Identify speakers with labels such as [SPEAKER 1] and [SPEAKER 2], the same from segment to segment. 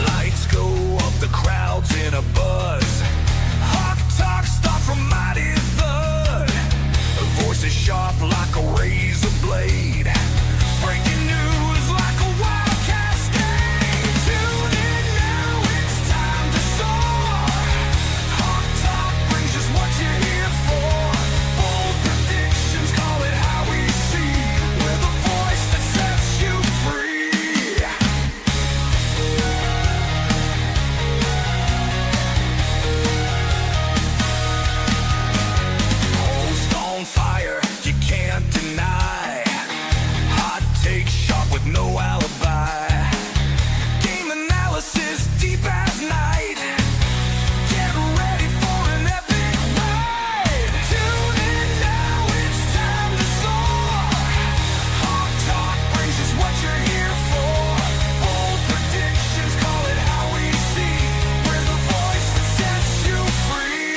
[SPEAKER 1] Lights go up, the crowd's in a buzz. Hawk talk start from mighty thud. Voices sharp like a razor blade. Breaking news like a wild cascade. Tune in now, it's time to soar. Hawk talk brings us what you're here for. Bold predictions, call it how we see. We're the voice that sets you free. Host on fire, you can't deny. Hot take sharp with no alibi. Game analysis deep as night. Get ready for an epic ride. Tune in now, it's time to soar. Hawk talk brings us what you're here for. Bold predictions, call it how we see. We're the voice that sets you free.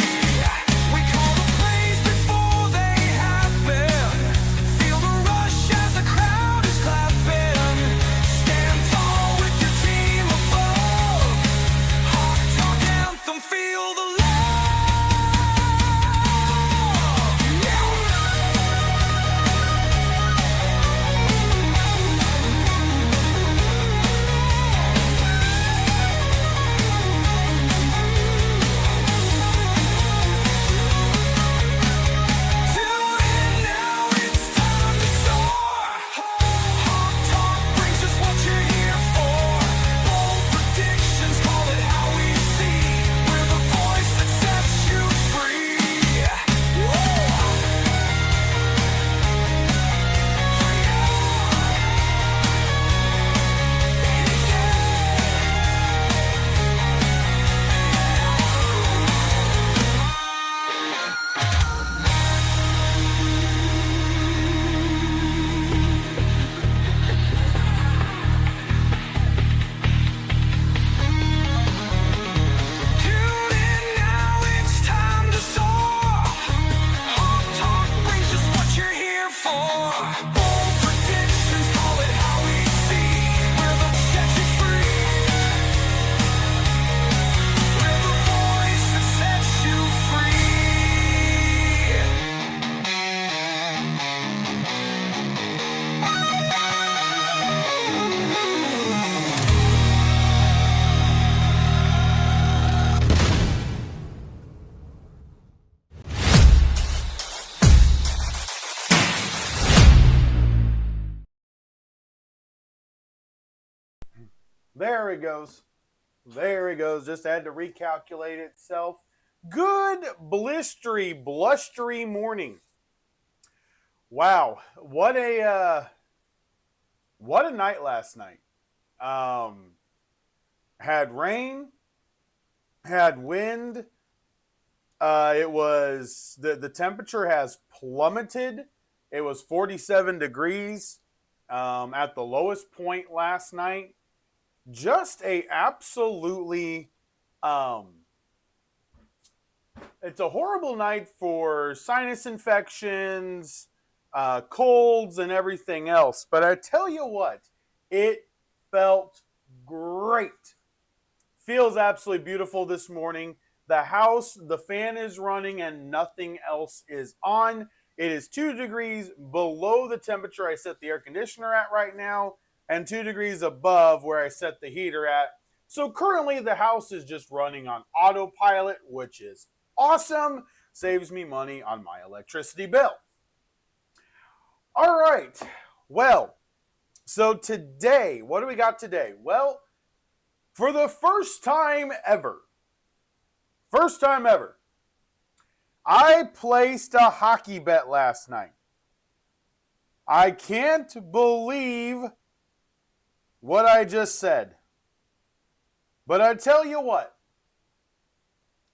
[SPEAKER 1] We call the plays before they happen. Feel the rush as the crowd is clapping. Stand tall with your team above. Hawk talk anthem, feel the love. Tune in now, it's time to soar. Hawk talk brings us what you're here for. Bold predictions, call it how we see. We're the voice that sets you free. Tune in now, it's time to soar. Hawk talk brings us what you're here for. Bold predictions, call it how we see. We're the set you free. We're the voice that sets you
[SPEAKER 2] There it goes. There it goes. Just had to recalculate itself. Good blistery, blustery morning. Wow, what a night last night. Had rain, had wind. It was the temperature has plummeted. It was 47 degrees at the lowest point last night. Just a absolutely it's a horrible night for sinus infections, colds, and everything else. But I tell you what, it felt great. Feels absolutely beautiful this morning. The house, the fan is running and nothing else is on. It is 2 degrees below the temperature I set the air conditioner at right now, and 2 degrees above where I set the heater at. So currently the house is just running on autopilot, which is awesome. Saves me money on my electricity bill. All right. Well, so today, what do we got today? Well, for the first time ever, I placed a hockey bet last night. I can't believe what I just said. But I tell you what,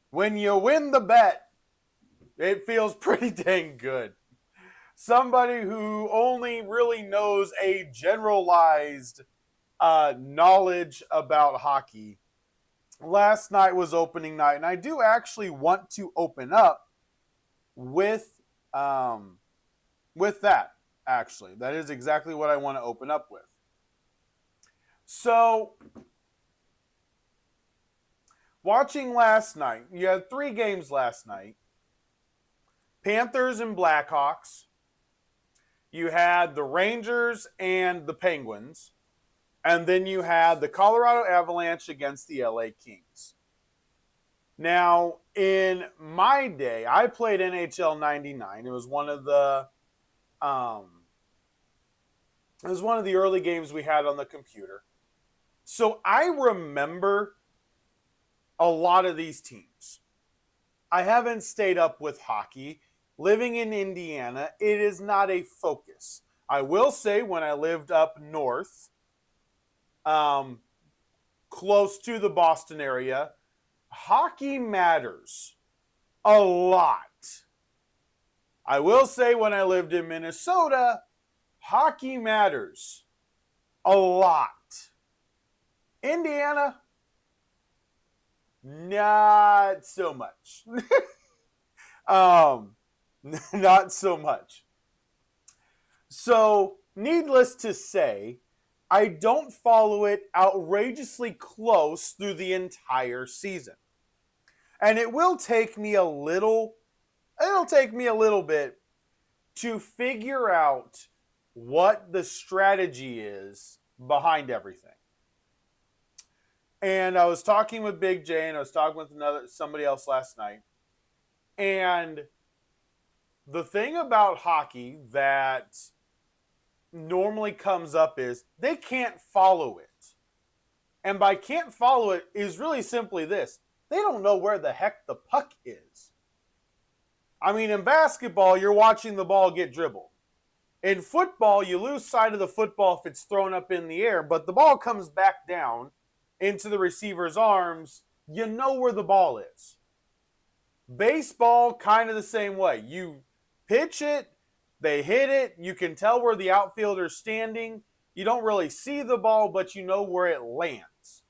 [SPEAKER 2] when you win the bet, it feels pretty dang good. somebody who only really knows a generalized knowledge about hockey. Last night was opening night, and I do actually want to open up with that. Actually, that is exactly what I want to open up with. So, watching last night, you had 3 games last night. Panthers and Blackhawks. You had the Rangers and the Penguins. And then you had the Colorado Avalanche against the LA Kings. Now, in my day, I played NHL 99. It was one of the early games we had on the computer. So I remember a lot of these teams. I haven't stayed up with hockey. Living in Indiana, it is not a focus. I will say when I lived up north, close to the Boston area, hockey matters a lot. I will say when I lived in Minnesota, hockey matters a lot. Indiana, not so much. Not so much. So, needless to say, I don't follow it outrageously close through the entire season. And it will take me a little bit to figure out what the strategy is behind everything. And I was talking with Big J and I was talking with somebody else last night. And the thing about hockey that normally comes up is they can't follow it. And by can't follow it is really simply this. They don't know where the heck the puck is. I mean, in basketball, you're watching the ball get dribbled. In football, you lose sight of the football if it's thrown up in the air, but the ball comes back down into the receiver's arms. You know where the ball is. Baseball, kind of the same way. You pitch it, they hit it, you can tell where the outfielder's standing. You don't really see the ball, but you know where it lands.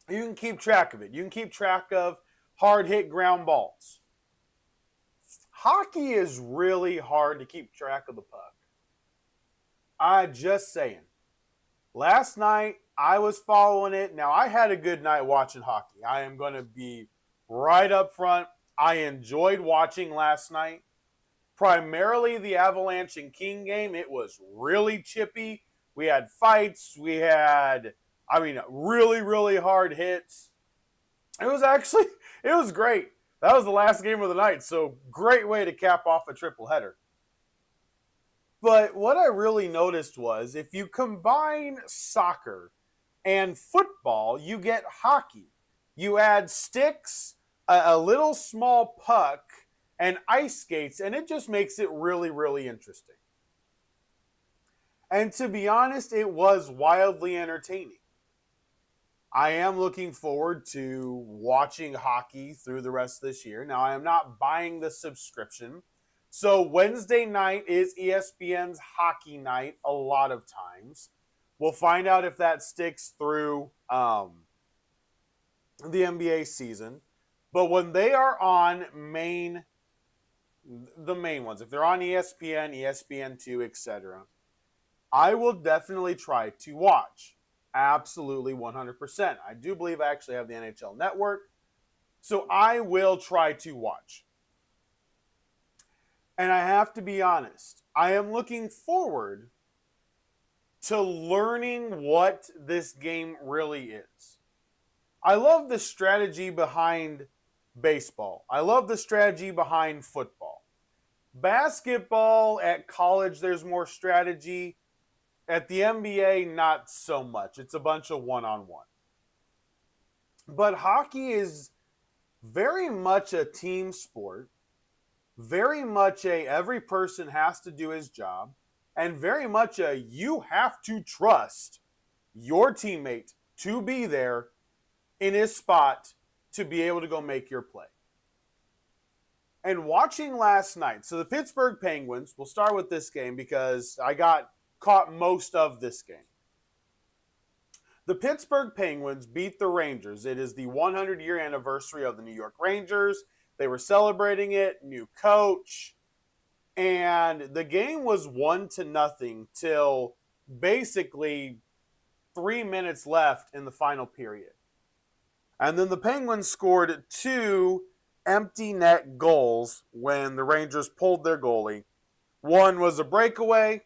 [SPEAKER 2] You can keep track of it. You can keep track of hard hit ground balls. Hockey is really hard to keep track of the puck. I'm just saying. Last night, I was following it. Now, I had a good night watching hockey. I am going to be right up front. I enjoyed watching last night. Primarily the Avalanche and King game. It was really chippy. We had fights. We had, really, really hard hits. It was great. That was the last game of the night, so great way to cap off a triple header. But what I really noticed was if you combine soccer and football, you get hockey. You add sticks, a little small puck, and ice skates, and it just makes it really, really interesting. And to be honest, it was wildly entertaining. I am looking forward to watching hockey through the rest of this year. Now, I am not buying the subscription. So Wednesday night is ESPN's hockey night a lot of times. We'll find out if that sticks through the NBA season. But when they are on the main ones, if they're on ESPN, ESPN2, etc., I will definitely try to watch. Absolutely 100%. I do believe I actually have the NHL Network, so I will try to watch. And I have to be honest, I am looking forward to learning what this game really is. I love the strategy behind baseball. I love the strategy behind football. Basketball at college, there's more strategy. At the NBA, not so much. It's a bunch of one-on-one. But hockey is very much a team sport, very much every person has to do his job, and very much you have to trust your teammate to be there in his spot to be able to go make your play. And watching last night, so the Pittsburgh Penguins, we'll start with this game because I got caught most of this game. The Pittsburgh Penguins beat the Rangers. It is the 100-year anniversary of the New York Rangers. They were celebrating it, new coach, and the game was 1-0 till basically 3 minutes left in the final period. And then the Penguins scored 2 empty net goals when the Rangers pulled their goalie. One was a breakaway,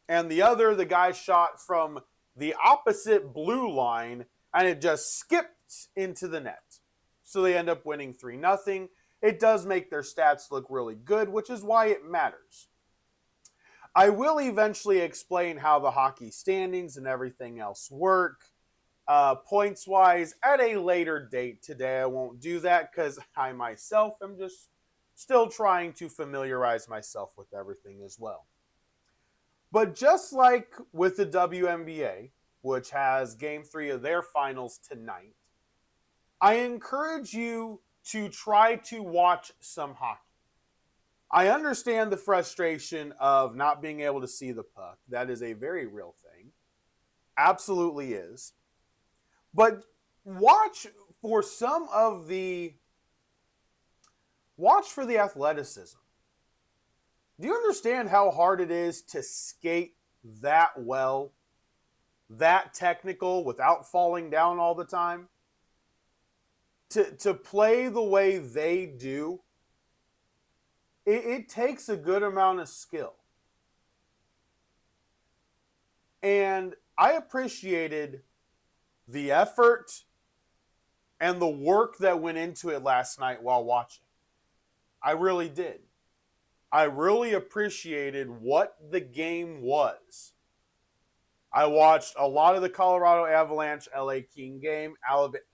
[SPEAKER 2] and the other, the guy shot from the opposite blue line, and it just skipped into the net. So they end up winning 3-0. It does make their stats look really good, which is why it matters. I will eventually explain how the hockey standings and everything else work, points-wise, at a later date today. I won't do that because I myself am just still trying to familiarize myself with everything as well. But just like with the WNBA, which has Game 3 of their finals tonight, I encourage you to try to watch some hockey. I understand the frustration of not being able to see the puck. That is a very real thing. Absolutely is. But watch for the athleticism. Do you understand how hard it is to skate that well, that technical, without falling down all the time? To play the way they do, it takes a good amount of skill. And I appreciated the effort and the work that went into it last night while watching. I really did. I really appreciated what the game was. I watched a lot of the Colorado Avalanche LA King game.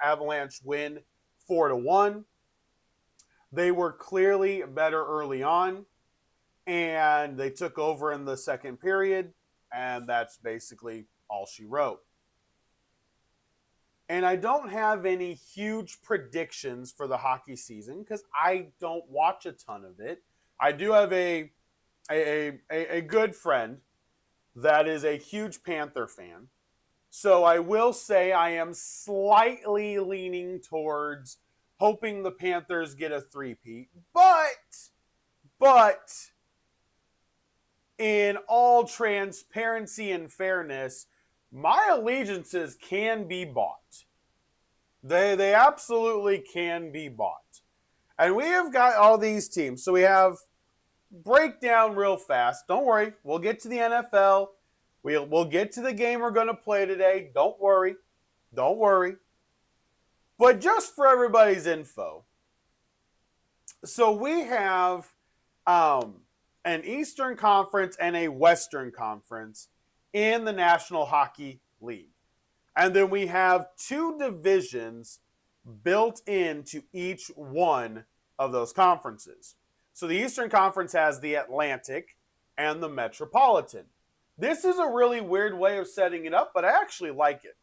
[SPEAKER 2] Avalanche win 4-1. They were clearly better early on, and they took over in the second period, and that's basically all she wrote. And I don't have any huge predictions for the hockey season because I don't watch a ton of it. I do have a good friend that is a huge Panther fan. So I will say I am slightly leaning towards hoping the Panthers get a three-peat. But in all transparency and fairness, my allegiances can be bought. They absolutely can be bought. And we have got all these teams. So we have breakdown real fast. Don't worry. We'll get to the NFL. We'll get to the game we're going to play today. Don't worry. Don't worry. But just for everybody's info, so we have an Eastern Conference and a Western Conference in the National Hockey League. And then we have 2 divisions built into each one of those conferences. So the Eastern Conference has the Atlantic and the Metropolitan. This is a really weird way of setting it up, but I actually like it.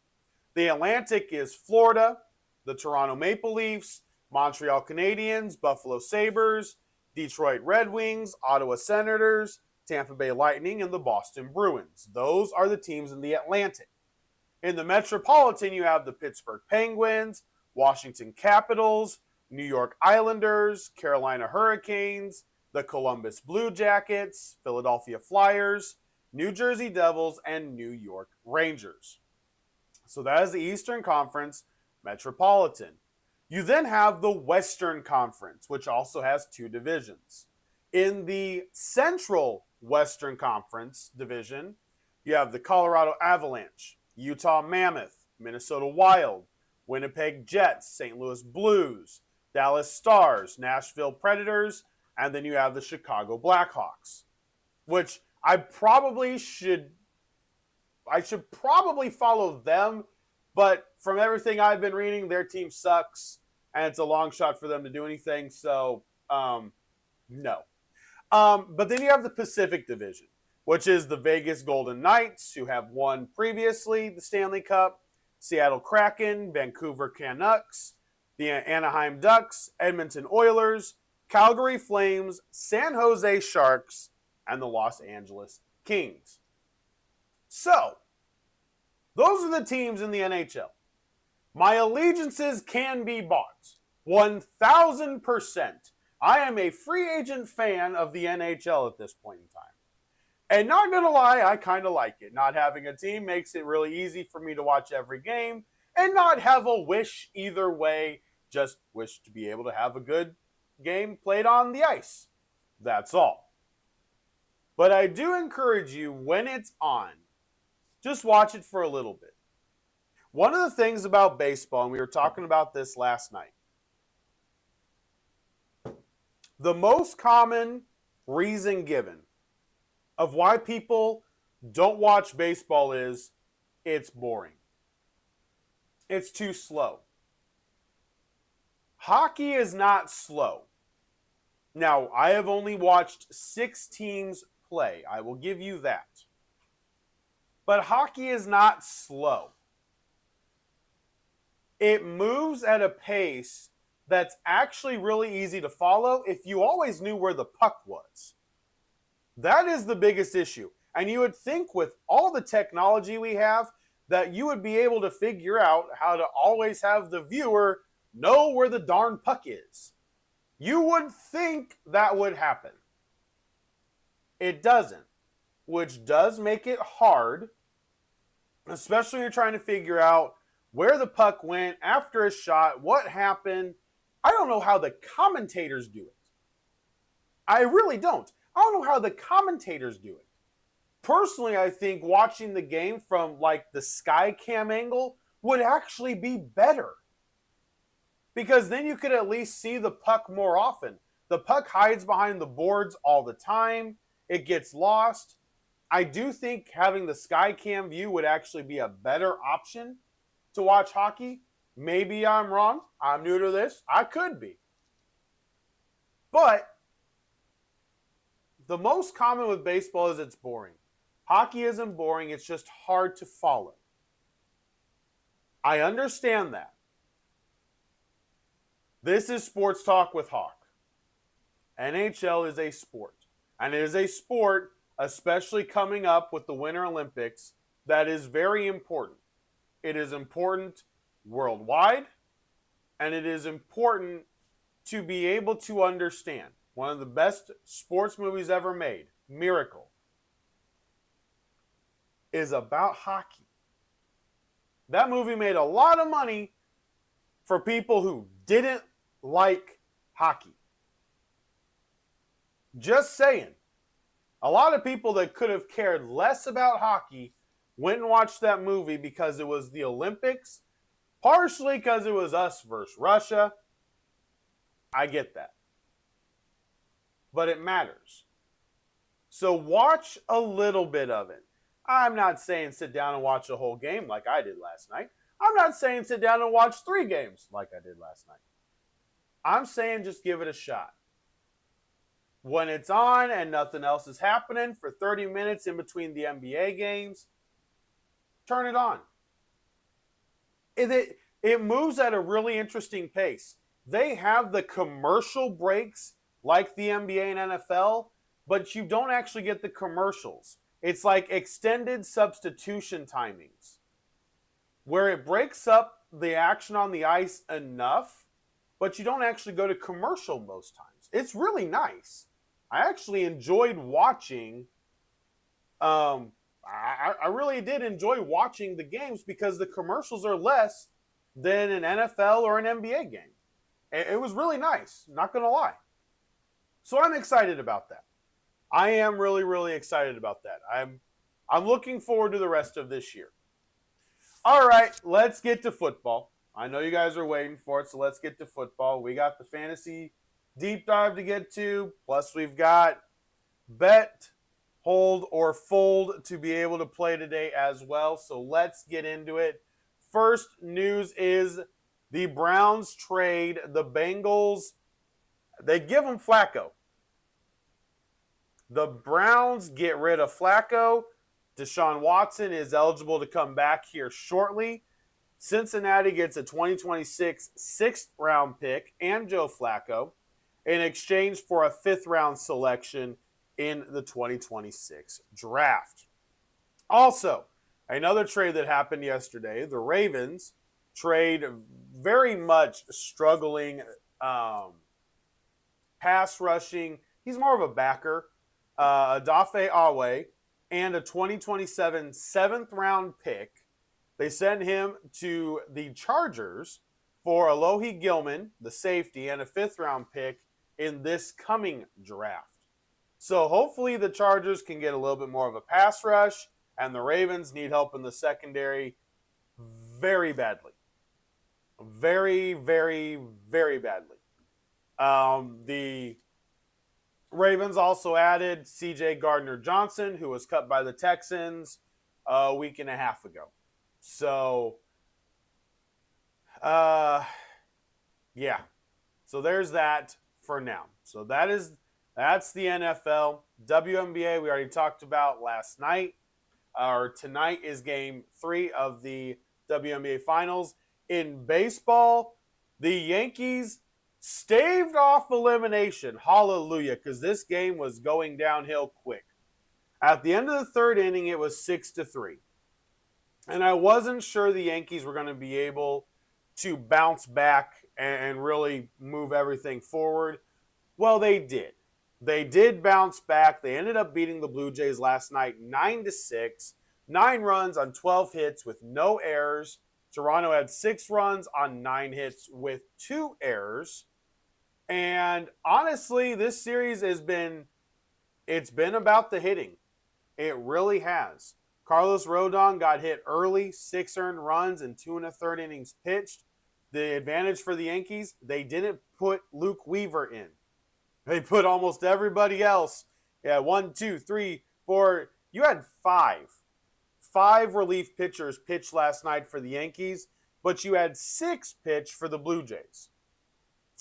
[SPEAKER 2] The Atlantic is Florida, the Toronto Maple Leafs, Montreal Canadiens, Buffalo Sabres, Detroit Red Wings, Ottawa Senators, Tampa Bay Lightning, and the Boston Bruins. Those are the teams in the Atlantic. In the Metropolitan, you have the Pittsburgh Penguins, Washington Capitals, New York Islanders, Carolina Hurricanes, the Columbus Blue Jackets, Philadelphia Flyers, New Jersey Devils, and New York Rangers. So that is the Eastern Conference Metropolitan. You then have the Western Conference, which also has 2 divisions. In the Central Western Conference division, you have the Colorado Avalanche, Utah Mammoth, Minnesota Wild, Winnipeg Jets, St. Louis Blues, Dallas Stars, Nashville Predators, and then you have the Chicago Blackhawks, which I should probably follow them, but from everything I've been reading, their team sucks, and it's a long shot for them to do anything, so no. But then you have the Pacific Division, which is the Vegas Golden Knights, who have won previously the Stanley Cup, Seattle Kraken, Vancouver Canucks, the Anaheim Ducks, Edmonton Oilers, Calgary Flames, San Jose Sharks, and the Los Angeles Kings. So, those are the teams in the NHL. My allegiances can be bought. 1,000%. I am a free agent fan of the NHL at this point in time. And not going to lie, I kind of like it. Not having a team makes it really easy for me to watch every game and not have a wish either way. Just wish to be able to have a good game played on the ice. That's all. But I do encourage you, when it's on, just watch it for a little bit. One of the things about baseball, and we were talking about this last night, the most common reason given of why people don't watch baseball is it's boring. It's too slow. Hockey is not slow. Now, I have only watched 6 teams play. I will give you that. But hockey is not slow. It moves at a pace that's actually really easy to follow if you always knew where the puck was. That is the biggest issue. And you would think with all the technology we have that you would be able to figure out how to always have the viewer know where the darn puck is. You would think that would happen. It doesn't, which does make it hard, especially when you're trying to figure out where the puck went after a shot, what happened. I don't know how the commentators do it. I really don't. I don't know how the commentators do it. Personally, I think watching the game from like the sky cam angle would actually be better. Because then you could at least see the puck more often. The puck hides behind the boards all the time. It gets lost. I do think having the sky cam view would actually be a better option to watch hockey. Maybe I'm wrong. I'm new to this. I could be. But the most common with baseball is it's boring. Hockey isn't boring. It's just hard to follow. I understand that. This is Sports Talk with Hawk. NHL is a sport. And it is a sport, especially coming up with the Winter Olympics, that is very important. It is important worldwide, and it is important to be able to understand. One of the best sports movies ever made, Miracle, is about hockey. That movie made a lot of money for people who didn't like hockey. Just saying. A lot of people that could have cared less about hockey went and watched that movie because it was the Olympics, partially because it was us versus Russia. I get that. But it matters. So watch a little bit of it. I'm not saying sit down and watch a whole game like I did last night. I'm not saying sit down and watch 3 games like I did last night. I'm saying just give it a shot. When it's on and nothing else is happening for 30 minutes in between the NBA games, turn it on. It moves at a really interesting pace. They have the commercial breaks like the NBA and NFL, but you don't actually get the commercials. It's like extended substitution timings, where it breaks up the action on the ice enough, but you don't actually go to commercial most times. It's really nice. I actually enjoyed watching. I really did enjoy watching the games because the commercials are less than an NFL or an NBA game. It was really nice, not going to lie. So I'm excited about that. I am really, really excited about that. I'm looking forward to the rest of this year. All right, let's get to football. I know you guys are waiting for it, so let's get to football. We got the fantasy deep dive to get to, plus we've got bet, hold, or fold to be able to play today as well. So let's get into it. First news is the Browns trade the Bengals. They give them Flacco. The Browns get rid of Flacco. Deshaun Watson is eligible to come back here shortly. Cincinnati gets a 2026 6th round pick and Joe Flacco. in exchange for a 5th-round selection in the 2026 draft. Also, another trade that happened yesterday, the Ravens trade very much struggling pass rushing. He's more of a backer. Odafe Awe and a 2027 7th-round pick. They send him to the Chargers for Alohi Gilman, the safety, and a 5th-round pick in this coming draft. So hopefully the Chargers can get a little bit more of a pass rush, and the Ravens need help in the secondary very badly. Very, very, very badly. The Ravens also added C.J. Gardner-Johnson, who was cut by the Texans a week and a half ago. So, yeah. So there's that for now. So that's the NFL. WNBA we already talked about last night. Or tonight is game 3 of the WNBA Finals. In baseball, the Yankees staved off elimination. Hallelujah, because this game was going downhill quick. At the end of the 3rd inning, it was 6-3. And I wasn't sure the Yankees were going to be able to bounce back and really move everything forward. Well, they did. They did bounce back. They ended up beating the Blue Jays last night 9-6. 9 runs on 12 hits with no errors. Toronto had 6 runs on 9 hits with 2 errors. And honestly, this series it's been about the hitting. It really has. Carlos Rodon got hit early, 6 earned runs and 2 1/3 innings pitched. The advantage for the Yankees, they didn't put Luke Weaver in. They put almost everybody else. Yeah, 1, 2, 3, 4. You had 5 relief pitchers pitched last night for the Yankees, but you had 6 pitch for the Blue Jays.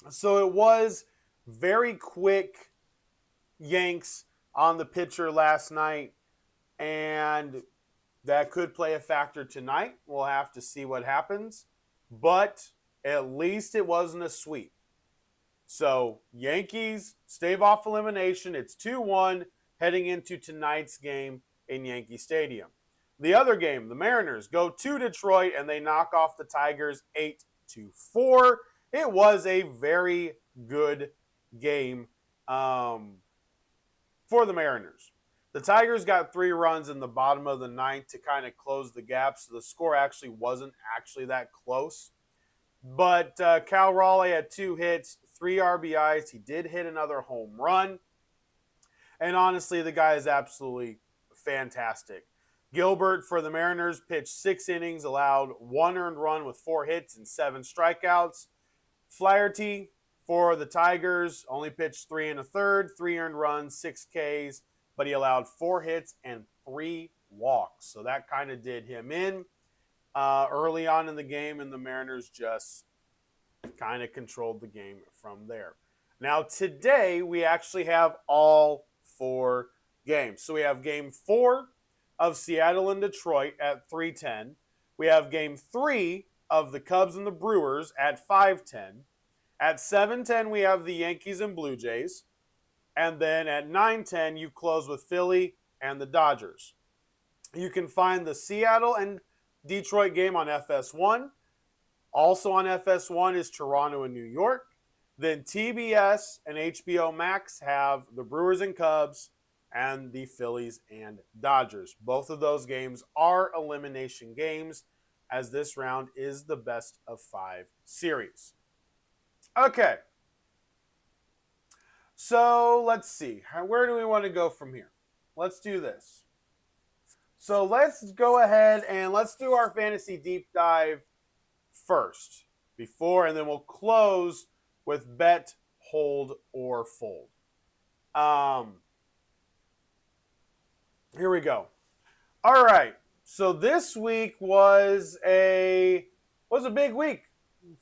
[SPEAKER 2] So it was very quick Yanks on the pitcher last night, and that could play a factor tonight. We'll have to see what happens, but at least it wasn't a sweep. So Yankees stave off elimination. It's 2-1 heading into tonight's game in Yankee Stadium. The other game, the Mariners go to Detroit and they knock off the Tigers 8-4. It was a very good game for the Mariners. The Tigers got 3 runs in the bottom of the 9th to kind of close the gap, so the score actually wasn't that close. But Cal Raleigh had 2 hits, 3 RBIs. He did hit another home run. And honestly, the guy is absolutely fantastic. Gilbert for the Mariners pitched 6 innings, allowed 1 earned run with 4 hits and 7 strikeouts. Flaherty for the Tigers only pitched 3 1/3, 3 earned runs, 6 Ks, but he allowed 4 hits and 3 walks. So that kind of did him in early on in the game, and the Mariners just kind of controlled the game from there. Now today we actually have all 4 games. So we have game 4 of Seattle and Detroit at 3:10. We have game 3 of the Cubs and the Brewers at 5:10. At 7:10 we have the Yankees and Blue Jays. And then at 9:10 you close with Philly and the Dodgers. You can find the Seattle and Detroit game on FS1. Also on FS1 is Toronto and New York. Then TBS and HBO Max have the Brewers and Cubs and the Phillies and Dodgers. Both of those games are elimination games, as this round is the best of 5 series. Okay. So let's see. Where do we want to go from here? Let's do this. So let's go ahead and let's do our fantasy deep dive first and then we'll close with bet, hold, or fold. Here we go. All right. So this week was a big week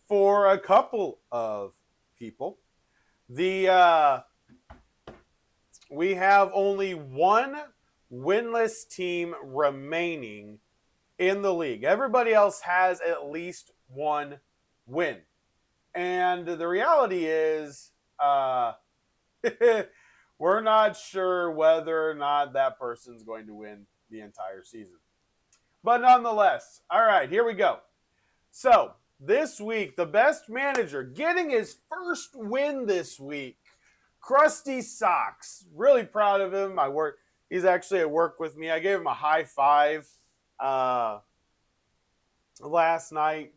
[SPEAKER 2] for a couple of people. We have only one winless team remaining in the league. Everybody else has at least one win. And the reality is uh, we're not sure whether or not that person's going to win the entire season. But nonetheless, all right, here we go. So this week, the best manager getting his first win this week, Krusty Socks. Really proud of him. He's actually at work with me. I gave him a high five last night.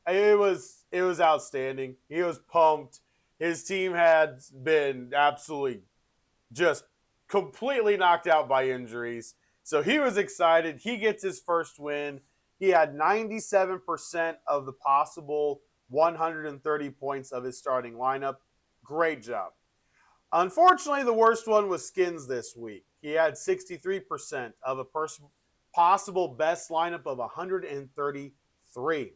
[SPEAKER 2] It was outstanding. He was pumped. His team had been absolutely just completely knocked out by injuries. So he was excited. He gets his first win. He had 97% of the possible 130 points of his starting lineup. Great job. Unfortunately, the worst one was Skins this week. He had 63% of a possible best lineup of 133.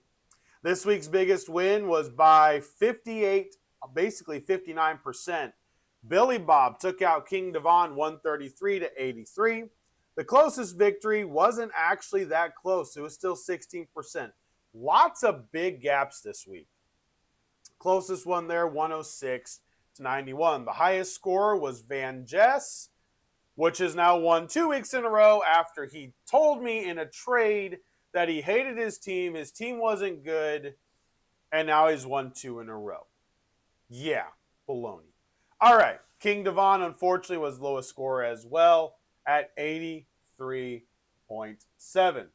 [SPEAKER 2] This week's biggest win was by 58, basically 59%. Billy Bob took out King Devon 133 to 83. The closest victory wasn't actually that close. It was still 16%. Lots of big gaps this week. Closest one there, 106 to 91. The highest scorer was Van Jess, which has now won 2 weeks in a row after he told me in a trade that he hated his team wasn't good, and now he's won 2 in a row. Yeah, baloney. All right, King Devon, unfortunately, was lowest scorer as well at 83.7.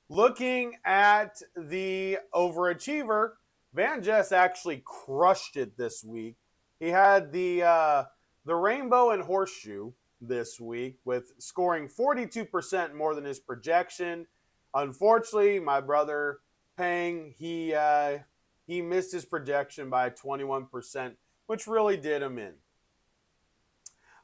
[SPEAKER 2] Looking at the overachiever, Van Jess actually crushed it this week. He had the rainbow and horseshoe this week with scoring 42% more than his projection. Unfortunately, my brother Pang, he missed his projection by 21%, which really did him in.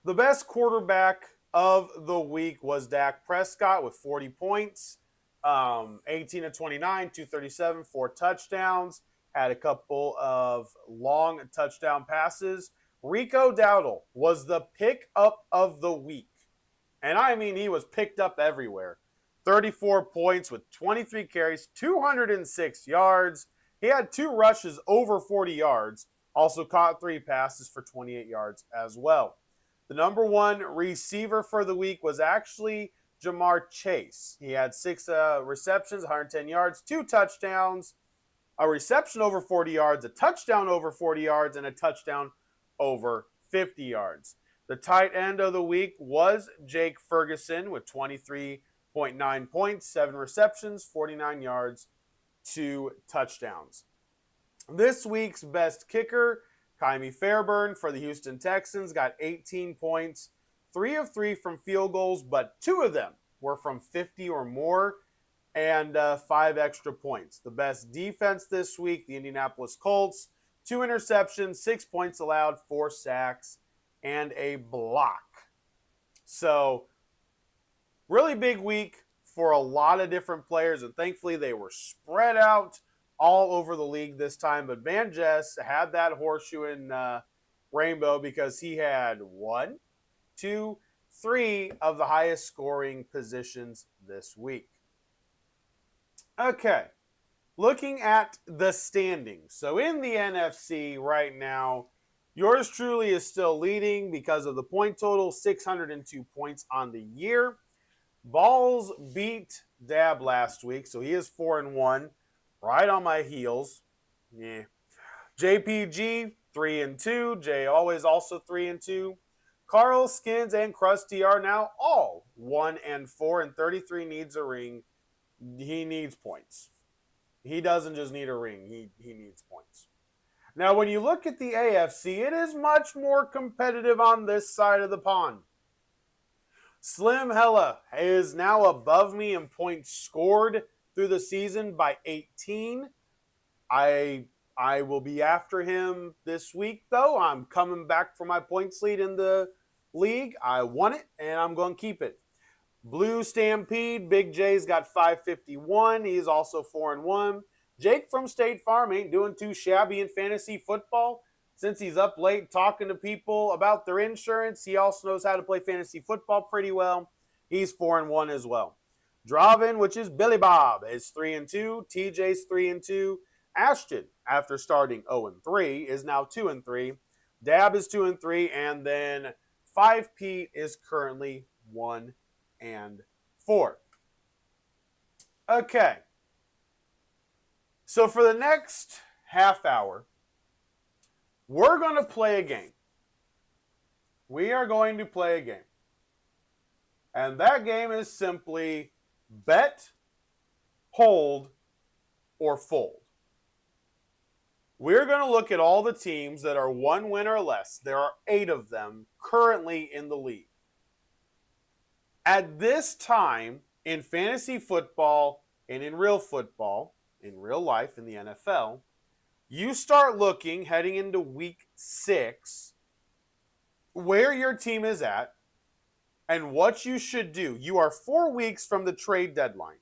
[SPEAKER 2] The best quarterback of the week was Dak Prescott with 40 points, 18 of 29, 237, 4 touchdowns, had a couple of long touchdown passes. Rico Dowdle was the pick up of the week. And I mean, he was picked up everywhere. 34 points with 23 carries, 206 yards. He had 2 rushes over 40 yards. Also caught 3 passes for 28 yards as well. The number 1 receiver for the week was actually Jamar Chase. He had 6 receptions, 110 yards, 2 touchdowns, a reception over 40 yards, a touchdown over 40 yards, and a touchdown over 50 yards. The tight end of the week was Jake Ferguson with 23.9 points, 7 receptions, 49 yards, 2 touchdowns. This week's best kicker, Kymie Fairburn for the Houston Texans, got 18 points, 3 of 3 from field goals, but 2 of them were from 50 or more, and 5 extra points. The best defense this week, the Indianapolis Colts, 2 interceptions, 6 points allowed, 4 sacks, and a block. So, really big week for a lot of different players, and thankfully they were spread out all over the league this time. But Van Jess had that horseshoe in rainbow because he had 1, 2, 3 of the highest scoring positions this week. Okay, looking at the standings. So in the NFC right now, yours truly is still leading because of the point total, 602 points on the year. Balls beat Dab last week, so he is 4-1, right on my heels. Yeah. JPG 3-2. Jay always also 3-2. Carl, Skins, and Krusty are now all 1-4, and 33 needs a ring. He needs points. He doesn't just need a ring. He needs points. Now, when you look at the AFC, it is much more competitive on this side of the pond. Slim Hella is now above me in points scored through the season by 18. I will be after him this week, though. I'm coming back for my points lead in the league. I won it, and I'm going to keep it. Blue Stampede, Big J's got 551. He's also 4-1. Jake from State Farm ain't doing too shabby in fantasy football. Since he's up late talking to people about their insurance, he also knows how to play fantasy football pretty well. He's 4-1 as well. Dravin, which is Billy Bob, is 3-2. TJ's 3-2. Ashton, after starting 0-3, is now 2-3. Dab is 2-3, and then 5 Pete is currently 1-4. Okay. So for the next half hour, we're going to play a game. We are going to play a game. And that game is simply bet, hold, or fold. We're going to look at all the teams that are 1 win or less. There are 8 of them currently in the league. At this time in fantasy football and in real football, in real life in the NFL, you start looking heading into week 6 where your team is at and what you should do. You are 4 weeks from the trade deadline.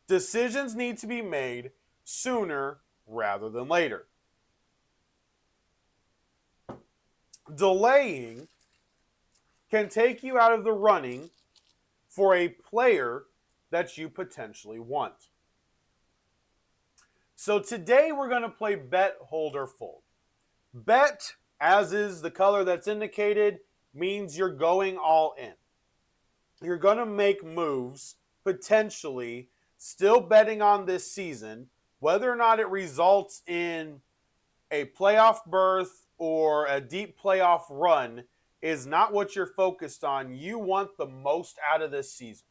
[SPEAKER 2] Decisions need to be made sooner rather than later. Delaying can take you out of the running for a player that you potentially want. So today we're going to play bet, hold, or fold. Bet, as is the color that's indicated, means you're going all in. You're going to make moves, potentially, still betting on this season, whether or not it results in a playoff berth or a deep playoff run is not what you're focused on. You want the most out of this season.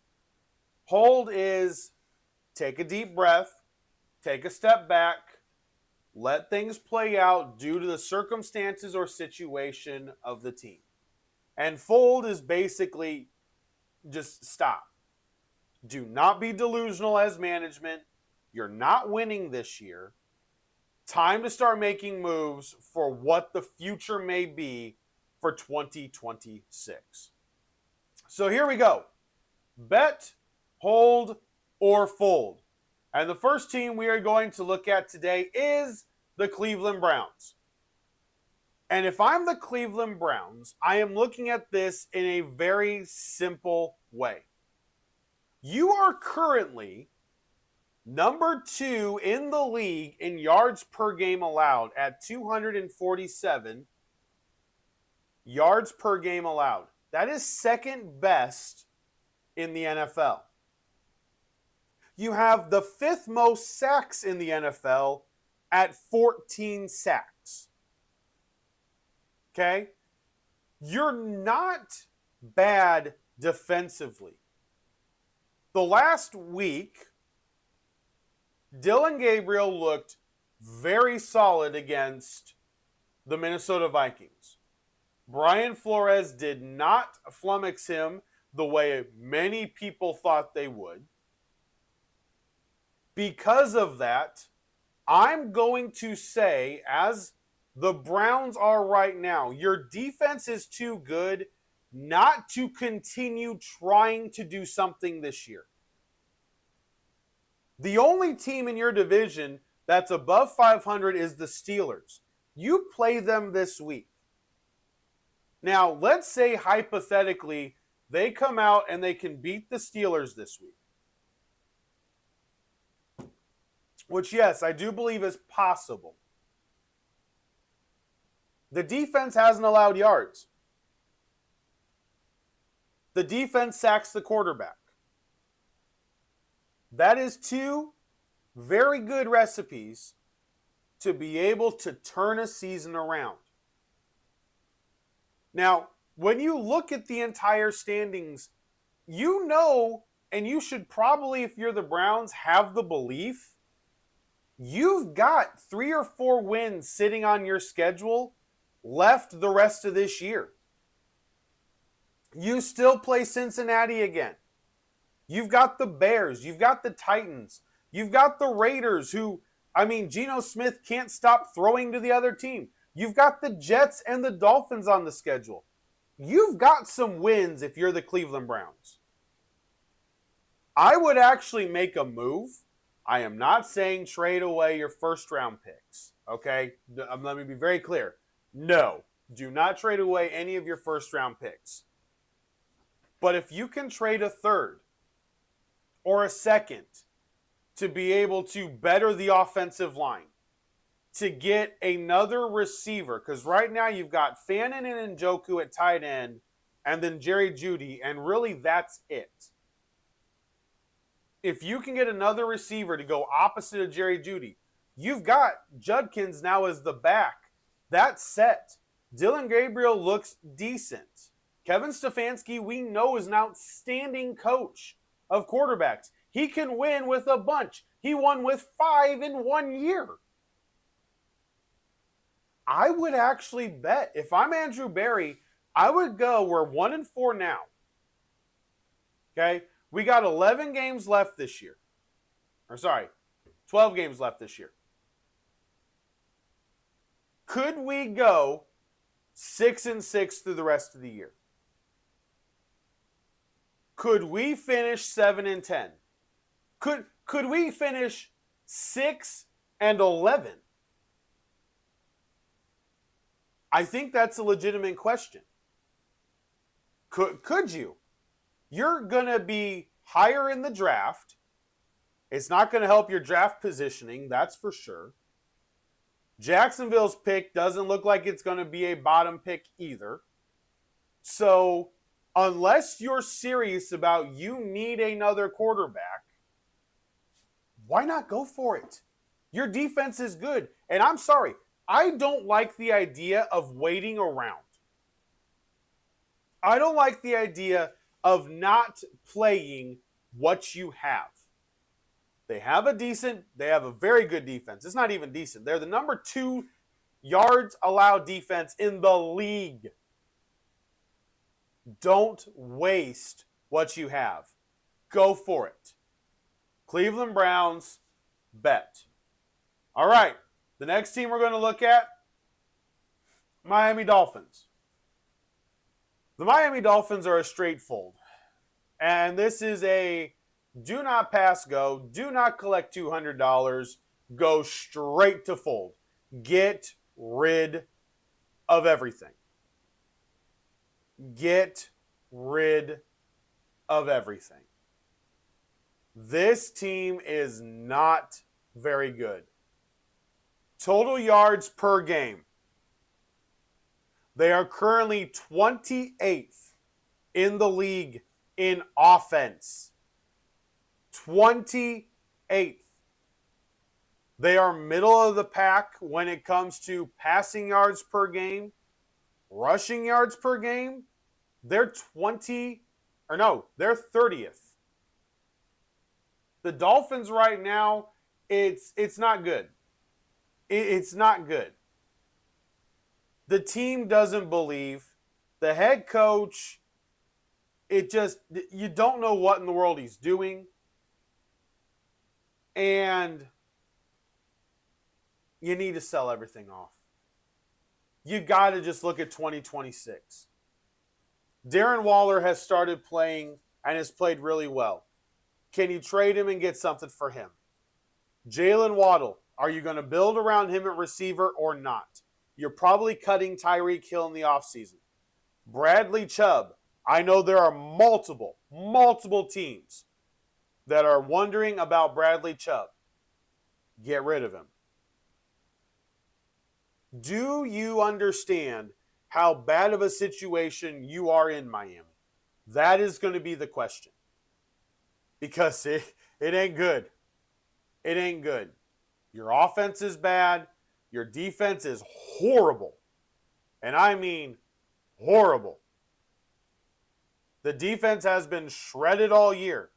[SPEAKER 2] Hold is take a deep breath, take a step back, let things play out due to the circumstances or situation of the team. And fold is basically just stop. Do not be delusional as management. You're not winning this year. Time to start making moves for what the future may be for 2026. So here we go. Bet, hold, or fold. And the first team we are going to look at today is the Cleveland Browns. And if I'm the Cleveland Browns, I am looking at this in a very simple way. You are currently number 2 in the league in yards per game allowed at 247 yards per game allowed. That is second best in the NFL. You have the 5th most sacks in the NFL at 14 sacks. Okay? You're not bad defensively. The last week, Dillon Gabriel looked very solid against the Minnesota Vikings. Brian Flores did not flummox him the way many people thought they would. Because of that, I'm going to say, as the Browns are right now, your defense is too good not to continue trying to do something this year. The only team in your division that's above 500 is the Steelers. You play them this week. Now, let's say hypothetically they come out and they can beat the Steelers this week. Which, yes, I do believe is possible. The defense hasn't allowed yards. The defense sacks the quarterback. That is 2 very good recipes to be able to turn a season around. Now, when you look at the entire standings, you know, and you should probably, if you're the Browns, have the belief, you've got 3 or 4 wins sitting on your schedule left the rest of this year. You still play Cincinnati again. You've got the Bears. You've got the Titans. You've got the Raiders who, Geno Smith can't stop throwing to the other team. You've got the Jets and the Dolphins on the schedule. You've got some wins if you're the Cleveland Browns. I would actually make a move. I am not saying trade away your first round picks. Okay? Let me be very clear. No, do not trade away any of your first round picks. But if you can trade a third or a second to be able to better the offensive line, to get another receiver, because right now you've got Fannin and Njoku at tight end, and then Jerry Jeudy, and really that's it. If you can get another receiver to go opposite of Jerry Jeudy, you've got Judkins now as the back. That's set. Dylan Gabriel looks decent. Kevin Stefanski, we know, is an outstanding coach of quarterbacks. He can win with a bunch. He won with 5 in 1 year. I would actually bet, if I'm Andrew Berry, I would go, we're 1-4 now. Okay? We got 11 games left this year. 12 games left this year. Could we go 6-6 through the rest of the year? Could we finish 7-10? Could we finish 6-11? I think that's a legitimate question. Could you? You're going to be higher in the draft. It's not going to help your draft positioning, that's for sure. Jacksonville's pick doesn't look like it's going to be a bottom pick either. So, unless you're serious about you need another quarterback, why not go for it? Your defense is good. And I'm sorry, I don't like the idea of waiting around. I don't like the idea of not playing what you have. They have a very good defense. It's not even decent. They're the number 2 yards allowed defense in the league. Don't waste what you have. Go for it. Cleveland Browns, bet. All right, the next team we're going to look at, Miami Dolphins. The Miami Dolphins are a straight fold. And this is a do not pass go, do not collect $200, go straight to fold. Get rid of everything. Get rid of everything. This team is not very good. Total yards per game. They are currently 28th in the league in offense. 28th. They are middle of the pack when it comes to passing yards per game, rushing yards per game. They're 30th. The Dolphins right now, it's not good. It's not good. The team doesn't believe. The head coach, you don't know what in the world he's doing. And you need to sell everything off. You got to just look at 2026. Darren Waller has started playing and has played really well. Can you trade him and get something for him? Jalen Waddle, are you going to build around him at receiver or not? You're probably cutting Tyreek Hill in the offseason. Bradley Chubb, I know there are multiple teams that are wondering about Bradley Chubb. Get rid of him. Do you understand how bad of a situation you are in Miami? That is going to be the question. Because it ain't good. It ain't good. Your offense is bad. Your defense is horrible. And I mean horrible. The defense has been shredded all year.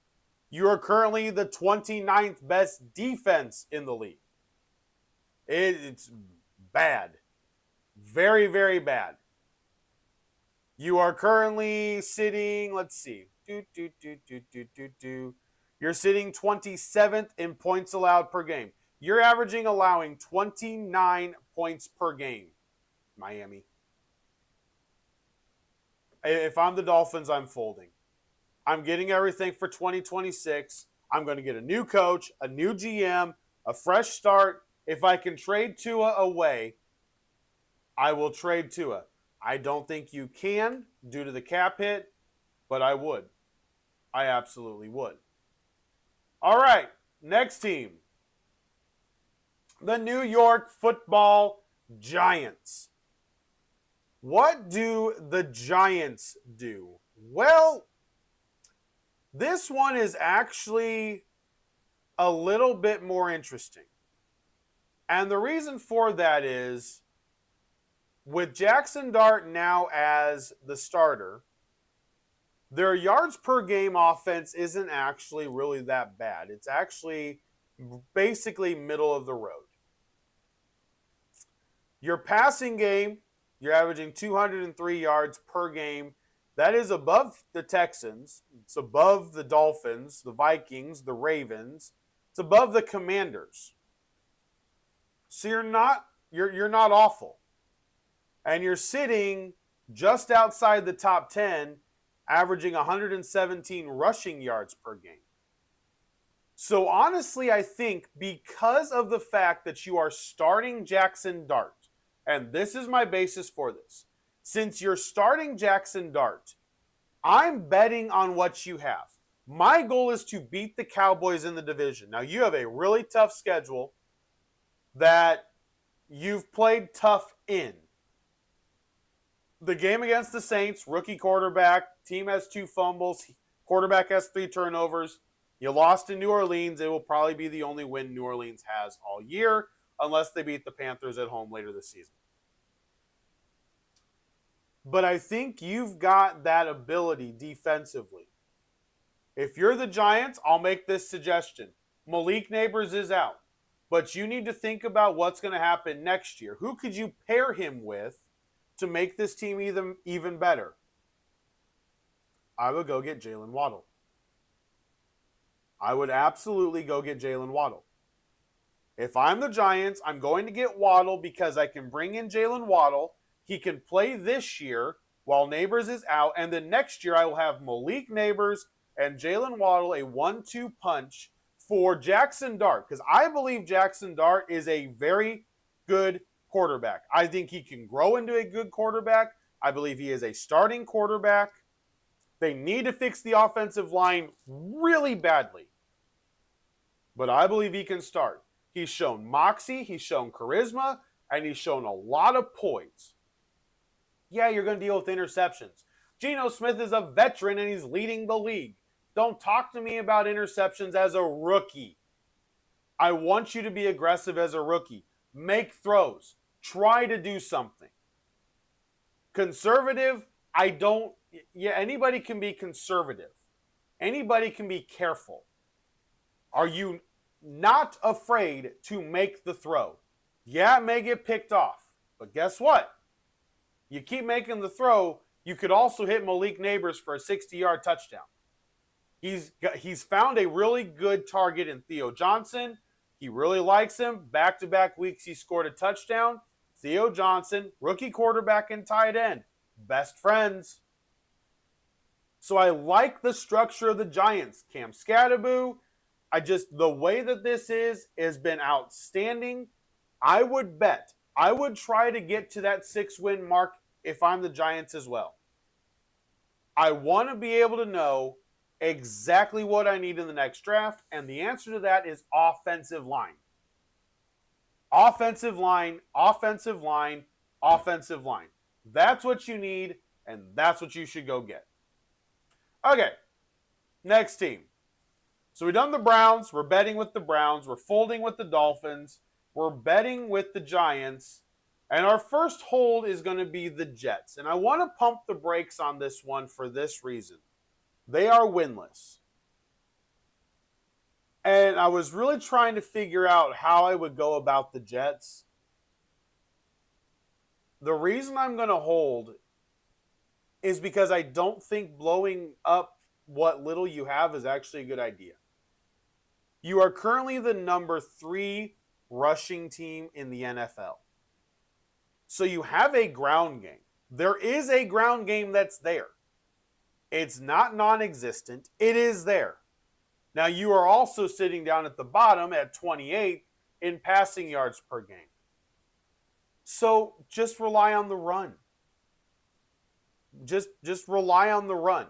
[SPEAKER 2] You are currently the 29th best defense in the league. It's bad. Very, very bad. You are currently sitting, let's see. You're sitting 27th in points allowed per game. You're allowing 29 points per game, Miami. If I'm the Dolphins, I'm folding. I'm getting everything for 2026. I'm going to get a new coach, a new GM, a fresh start. If I can trade Tua away, I will trade Tua. I don't think you can due to the cap hit, but I would. I absolutely would. All right, Next team, the New York Football Giants. What do the Giants do? Well, this one is actually a little bit more interesting. And the reason for that is with Jackson Dart now as the starter, their yards per game offense isn't actually really that bad. It's actually basically middle of the road. Your passing game, you're averaging 203 yards per game. That is above the Texans. It's above the Dolphins, the Vikings, the Ravens. It's above the Commanders. So you're not awful. And you're sitting just outside the top 10, averaging 117 rushing yards per game. So honestly, I think because of the fact that you are starting Jackson Dart, and this is my basis for this, since you're starting Jackson Dart, I'm betting on what you have. My goal is to beat the Cowboys in the division. Now, you have a really tough schedule that you've played tough in. The game against the Saints, rookie quarterback, team has 2 fumbles, quarterback has 3 turnovers. You lost in New Orleans. It will probably be the only win New Orleans has all year, unless they beat the Panthers at home later this season. But I think you've got that ability defensively. If you're the Giants, I'll make this suggestion. Malik Neighbors is out, but you need to think about what's going to happen next year. Who could you pair him with to make this team even better? I would go get Jalen Waddle. I would absolutely go get Jalen Waddle. If I'm the Giants, I'm going to get Waddle because I can bring in Jalen Waddle. He can play this year while Neighbors is out, and then next year I will have Malik Neighbors and Jalen Waddle, a 1-2 punch for Jackson Dart, because I believe Jackson Dart is a very good quarterback. I think he can grow into a good quarterback. I believe he is a starting quarterback. They need to fix the offensive line really badly, but I believe he can start. He's shown moxie, he's shown charisma, and he's shown a lot of poise. Yeah, you're going to deal with interceptions. Geno Smith is a veteran and he's leading the league. Don't talk to me about interceptions as a rookie. I want you to be aggressive as a rookie. Make throws. Try to do something. Conservative, anybody can be conservative. Anybody can be careful. Are you not afraid to make the throw? Yeah, it may get picked off, but guess what? You keep making the throw, you could also hit Malik Neighbors for a 60-yard touchdown. He's found a really good target in Theo Johnson. He really likes him. Back-to-back weeks he scored a touchdown. Theo Johnson, rookie quarterback and tight end. Best friends. So I like the structure of the Giants. Cam Skattebo, the way that this has been outstanding. I would try to get to that 6-win mark if I'm the Giants as well. I want to be able to know exactly what I need in the next draft, and the answer to that is offensive line. Offensive line, offensive line, offensive line. That's what you need, and that's what you should go get. Okay, next team. So we've done the Browns. We're betting with the Browns. We're folding with the Dolphins. We're betting with the Giants. And our first hold is going to be the Jets. And I want to pump the brakes on this one for this reason. They are winless. And I was really trying to figure out how I would go about the Jets. The reason I'm going to hold is because I don't think blowing up what little you have is actually a good idea. You are currently the number 3 rushing team in the NFL. So you have a ground game. There is a ground game that's there. It's not non-existent. It is there. Now you are also sitting down at the bottom at 28 in passing yards per game. So just rely on the run. Just rely on the run.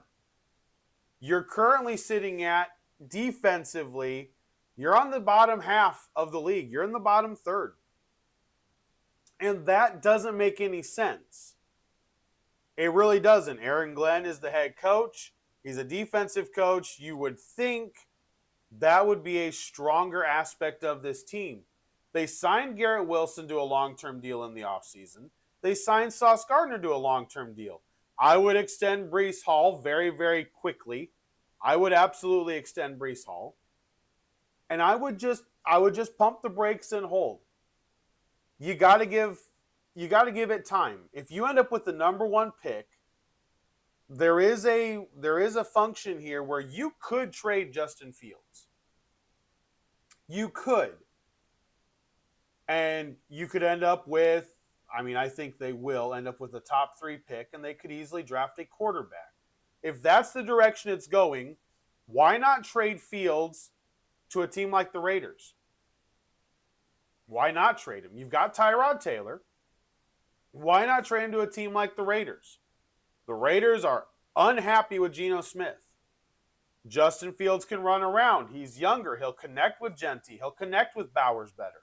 [SPEAKER 2] You're currently sitting at, defensively, You're on the bottom half of the league. You're in the bottom third. And that doesn't make any sense. It really doesn't. Aaron Glenn is the head coach. He's a defensive coach. You would think that would be a stronger aspect of this team. They signed Garrett Wilson to a long-term deal in the offseason. They signed Sauce Gardner to a long-term deal. I would extend Breece Hall very, very quickly. I would absolutely extend Breece Hall. And I would just pump the brakes and hold. You got to give it time. If you end up with the number 1 pick, there is a function here where you could trade Justin Fields. You could. And you could end up with, I think they will end up with a top 3 pick, and they could easily draft a quarterback. If that's the direction it's going, why not trade Fields to a team like the Raiders? Why not trade him? You've got Tyrod Taylor. Why not trade him to a team like the Raiders? The Raiders are unhappy with Geno Smith. Justin Fields can run around. He's younger. He'll connect with Genty. He'll connect with Bowers better.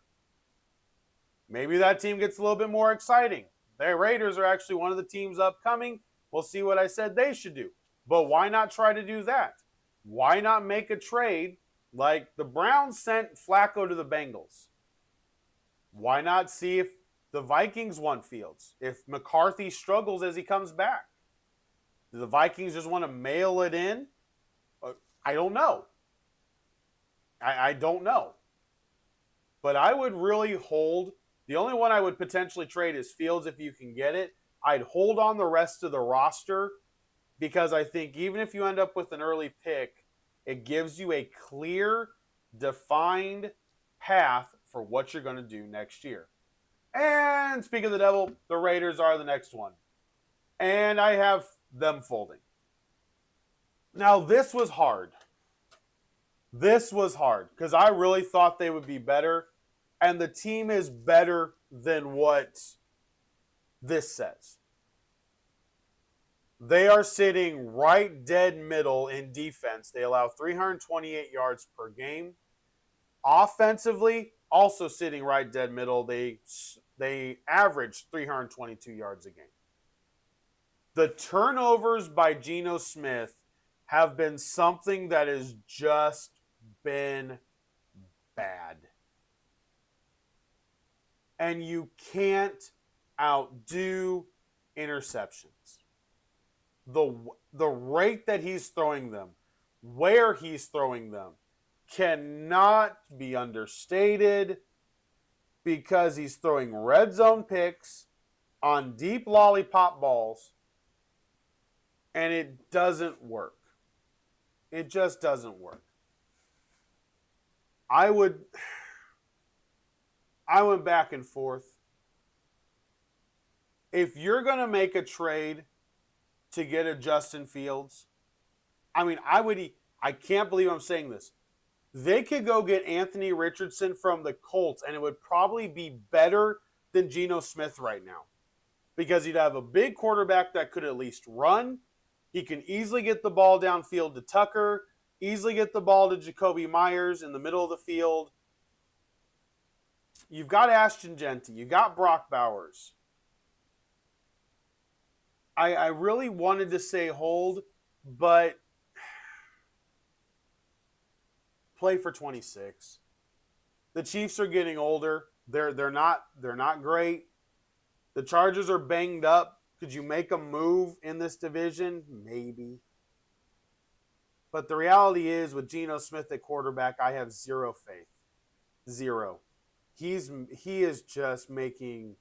[SPEAKER 2] Maybe that team gets a little bit more exciting. The Raiders are actually one of the teams upcoming. We'll see what I said they should do. But why not try to do that? Why not make a trade like the Browns sent Flacco to the Bengals? Why not see if the Vikings want Fields? If McCarthy struggles as he comes back? Do the Vikings just want to mail it in? I don't know. I don't know. But I would really hold. The only one I would potentially trade is Fields if you can get it. I'd hold on the rest of the roster because I think even if you end up with an early pick, it gives you a clear, defined path for what you're going to do next year. And speaking of the devil, the Raiders are the next one. And I have them folding. Now, this was hard. This was hard because I really thought they would be better. And the team is better than what this says. They are sitting right dead middle in defense. They allow 328 yards per game. Offensively, also sitting right dead middle. They average 322 yards a game. The turnovers by Geno Smith have been something that has just been bad. And you can't outdo interceptions. The rate that he's throwing them, where he's throwing them, cannot be understated because he's throwing red zone picks on deep lollipop balls, and it doesn't work. It just doesn't work. I went back and forth. If you're going to make a trade to get a Justin Fields, I can't believe I'm saying this. They could go get Anthony Richardson from the Colts, and it would probably be better than Geno Smith right now. Because he'd have a big quarterback that could at least run. He can easily get the ball downfield to Tucker, easily get the ball to Jacoby Myers in the middle of the field. You've got Ashton Genty. You've got Brock Bowers. I really wanted to say hold, but play for 26. The Chiefs are getting older. They're not great. The Chargers are banged up. Could you make a move in this division? Maybe. But the reality is, with Geno Smith at quarterback, I have zero faith. Zero. He is just making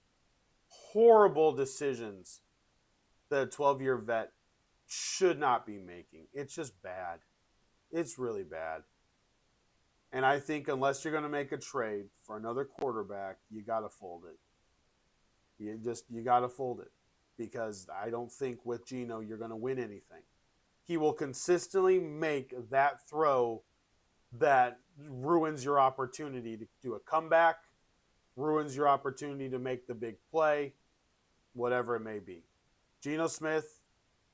[SPEAKER 2] horrible decisions that a 12-year vet should not be making. It's just bad. It's really bad. And I think unless you're going to make a trade for another quarterback, you got to fold it. You got to fold it. Because I don't think with Geno you're going to win anything. He will consistently make that throw that ruins your opportunity to do a comeback, ruins your opportunity to make the big play, whatever it may be. Geno Smith,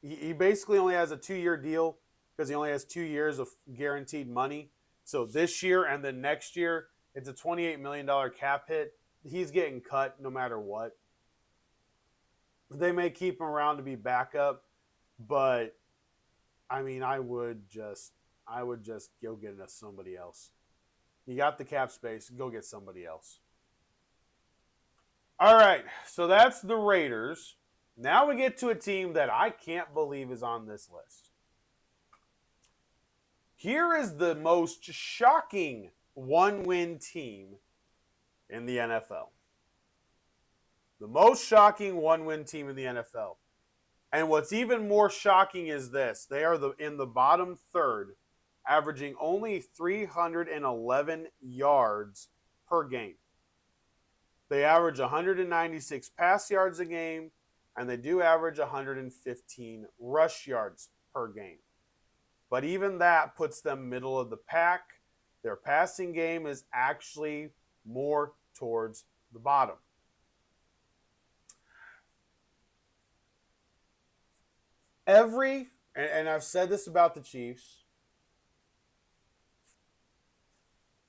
[SPEAKER 2] he basically only has a 2-year deal because he only has 2 years of guaranteed money. So this year and then next year, it's a $28 million cap hit. He's getting cut no matter what. They may keep him around to be backup, but I mean, I would just go get somebody else. You got the cap space, go get somebody else. All right, so that's the Raiders. Now we get to a team that I can't believe is on this list. Here is the most shocking one-win team in the NFL. The most shocking one-win team in the NFL. And what's even more shocking is this. They are in the bottom third, averaging only 311 yards per game. They average 196 pass yards a game, and they do average 115 rush yards per game. But even that puts them middle of the pack. Their passing game is actually more towards the bottom. And I've said this about the Chiefs.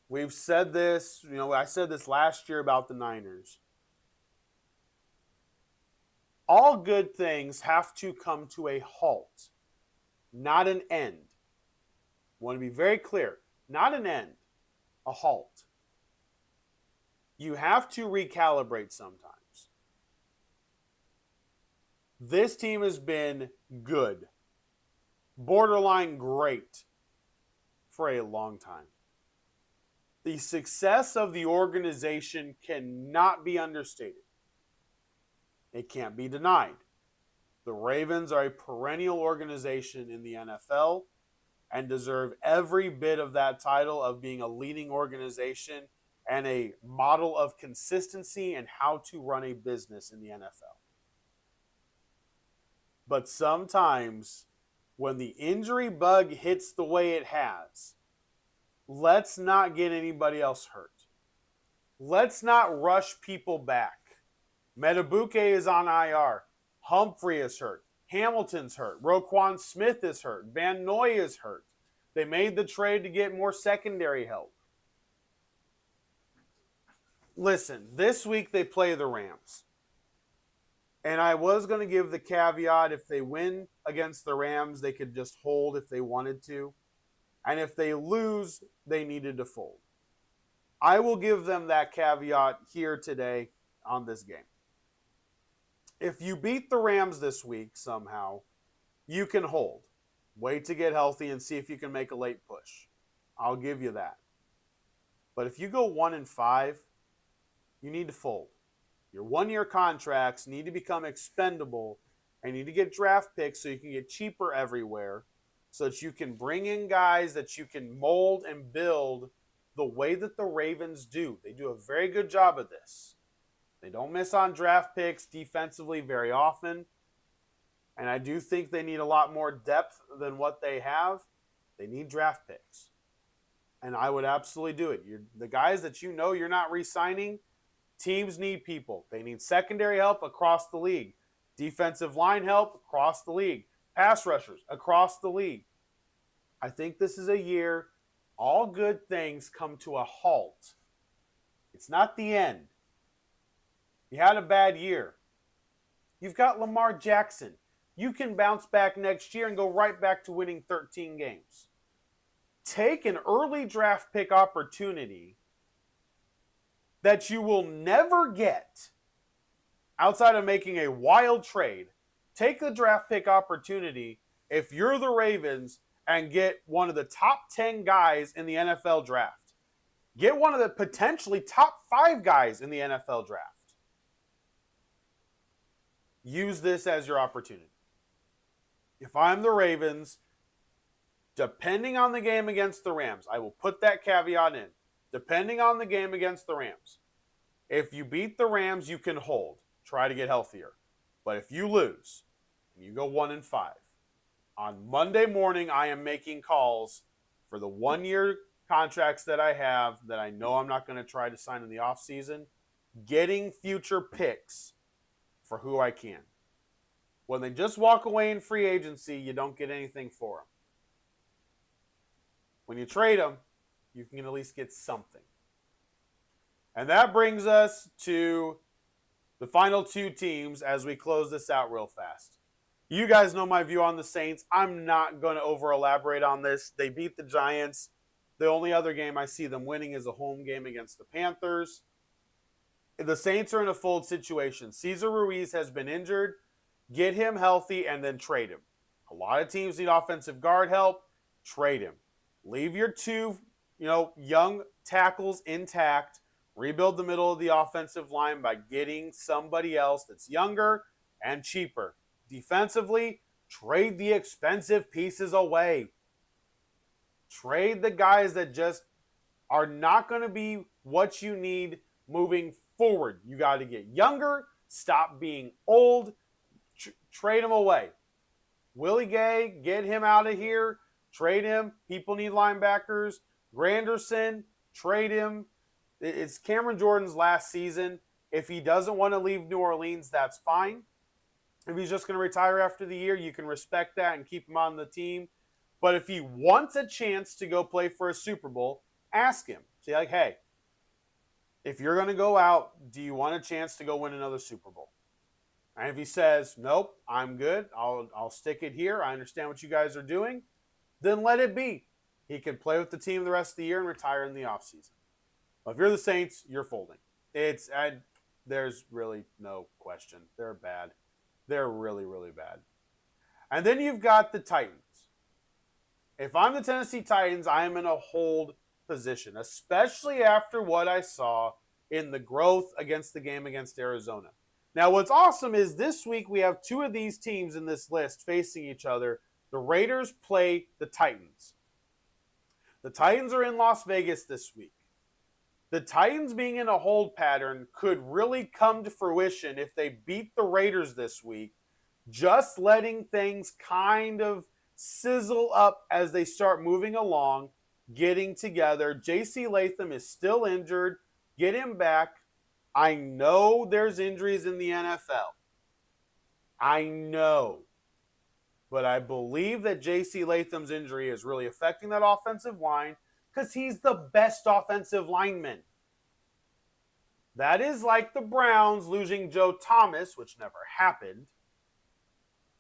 [SPEAKER 2] We've said this, I said this last year about the Niners. All good things have to come to a halt, not an end. I want to be very clear. Not an end, a halt. You have to recalibrate sometimes. This team has been good, borderline great for a long time. The success of the organization cannot be understated. It can't be denied. The Ravens are a perennial organization in the NFL and deserve every bit of that title of being a leading organization and a model of consistency and how to run a business in the NFL. But sometimes when the injury bug hits the way it has, let's not get anybody else hurt. Let's not rush people back. Metabuke is on IR. Humphrey is hurt. Hamilton's hurt. Roquan Smith is hurt. Van Noy is hurt. They made the trade to get more secondary help. Listen, this week they play the Rams. And I was going to give the caveat, if they win against the Rams, they could just hold if they wanted to. And if they lose, they needed to fold. I will give them that caveat here today on this game. If you beat the Rams this week somehow, you can hold. Wait to get healthy and see if you can make a late push. I'll give you that. But if you go 1-5, you need to fold. Your one-year contracts need to become expendable and you need to get draft picks so you can get cheaper everywhere so that you can bring in guys that you can mold and build the way that the Ravens do. They do a very good job of this. They don't miss on draft picks defensively very often. And I do think they need a lot more depth than what they have. They need draft picks. And I would absolutely do it. The guys that you're not re-signing, teams need people. They need secondary help across the league. Defensive line help across the league. Pass rushers across the league. I think this is a year all good things come to a halt. It's not the end. You had a bad year. You've got Lamar Jackson. You can bounce back next year and go right back to winning 13 games. Take an early draft pick opportunity that you will never get outside of making a wild trade. Take the draft pick opportunity if you're the Ravens and get one of the top 10 guys in the NFL draft. Get one of the potentially top 5 guys in the NFL draft. Use this as your opportunity. If I'm the Ravens, depending on the game against the Rams, I will put that caveat in. Depending on the game against the Rams. If you beat the Rams, you can hold. Try to get healthier. But if you lose, and you go 1-5, on Monday morning, I am making calls for the one-year contracts that I have that I know I'm not going to try to sign in the offseason, getting future picks for who I can. When they just walk away in free agency, you don't get anything for them. When you trade them, you can at least get something. And that brings us to the final two teams as we close this out real fast. You guys know my view on the Saints. I'm not going to over elaborate on this. They beat the Giants. The only other game I see them winning is a home game against the Panthers. The Saints are in a fold situation. Cesar Ruiz has been injured. Get him healthy and then trade him. A lot of teams need offensive guard help. Trade him. Leave your two, young tackles intact. Rebuild the middle of the offensive line by getting somebody else that's younger and cheaper. Defensively, trade the expensive pieces away. Trade the guys that just are not going to be what you need moving forward. You got to get younger, stop being old, trade them away. Willie Gay, get him out of here, trade him. People need linebackers. Granderson, trade him. It's Cameron Jordan's last season. If he doesn't want to leave New Orleans, that's fine. If he's just going to retire after the year, you can respect that and keep him on the team. But if he wants a chance to go play for a Super Bowl, ask him. Say, like, hey, if you're going to go out, do you want a chance to go win another Super Bowl? And if he says, nope, I'm good, I'll stick it here, I understand what you guys are doing, then let it be. He can play with the team the rest of the year and retire in the offseason. But if you're the Saints, you're folding. There's really no question. They're bad. They're really, really bad. And then you've got the Titans. If I'm the Tennessee Titans, I am in a hold position, especially after what I saw in the growth against the game against Arizona. Now, what's awesome is this week we have two of these teams in this list facing each other. The Raiders play the Titans. The Titans are in Las Vegas this week. The Titans being in a hold pattern could really come to fruition if they beat the Raiders this week, just letting things kind of sizzle up as they start moving along, getting together. J.C. Latham is still injured. Get him back. I know there's injuries in the NFL. I know. But I believe that J.C. Latham's injury is really affecting that offensive line because he's the best offensive lineman. That is like the Browns losing Joe Thomas, which never happened.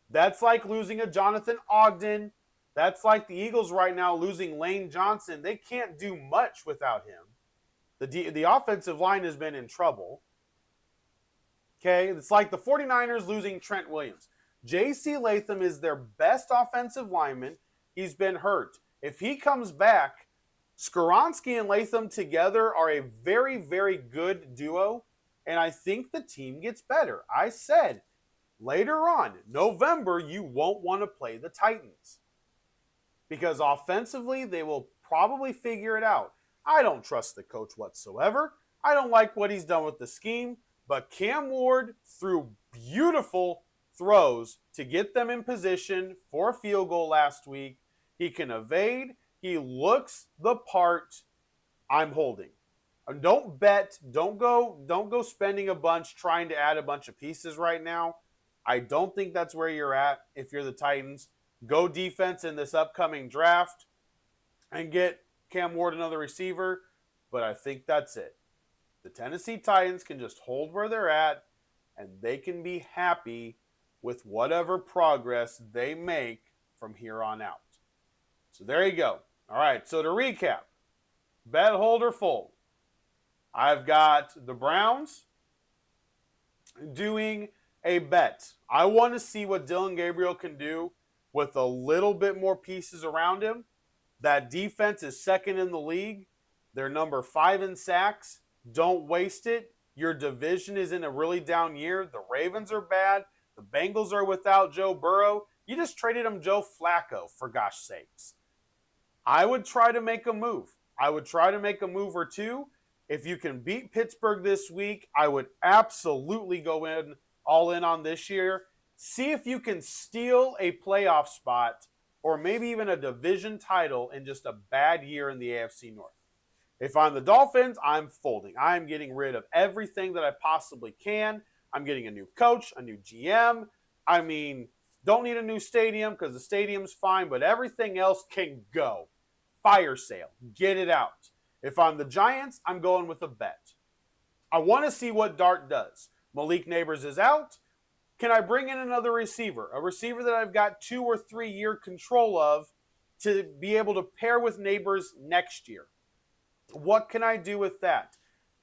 [SPEAKER 2] That's like losing a Jonathan Ogden. That's like the Eagles right now losing Lane Johnson. They can't do much without him. The offensive line has been in trouble. Okay, it's like the 49ers losing Trent Williams. J.C. Latham is their best offensive lineman. He's been hurt. If he comes back, Skoronski and Latham together are a very, very good duo, and I think the team gets better. I said later on, November, you won't want to play the Titans because offensively, they will probably figure it out. I don't trust the coach whatsoever. I don't like what he's done with the scheme, but Cam Ward threw beautiful throws to get them in position for a field goal last week. He can evade. He looks the part. I'm holding. Don't bet. Don't go spending a bunch trying to add a bunch of pieces right now. I don't think that's where you're at if you're the Titans. Go defense in this upcoming draft and get Cam Ward another receiver, but I think that's it. The Tennessee Titans can just hold where they're at, and they can be happy with whatever progress they make from here on out. So there you go. All right, so to recap, bet, hold, or fold. I've got the Browns doing a bet. I want to see what Dillon Gabriel can do with a little bit more pieces around him. That defense is second in the league. They're number 5 in sacks. Don't waste it. Your division is in a really down year. The Ravens are bad. The Bengals are without Joe Burrow. You just traded him Joe Flacco, for gosh sakes. I would try to make a move. I would try to make a move or two. If you can beat Pittsburgh this week, I would absolutely go in all in on this year. See if you can steal a playoff spot or maybe even a division title in just a bad year in the AFC North. If I'm the Dolphins, I'm folding. I'm getting rid of everything that I possibly can. I'm getting a new coach, a new GM. I mean, don't need a new stadium because the stadium's fine, but everything else can go. fire sale. Get it out. If I'm the Giants, I'm going with a bet. I want to see what Dart does. Malik Neighbors is out. Can I bring in another receiver? A receiver that I've got 2 or 3 year control of to be able to pair with Neighbors next year. What can I do with that?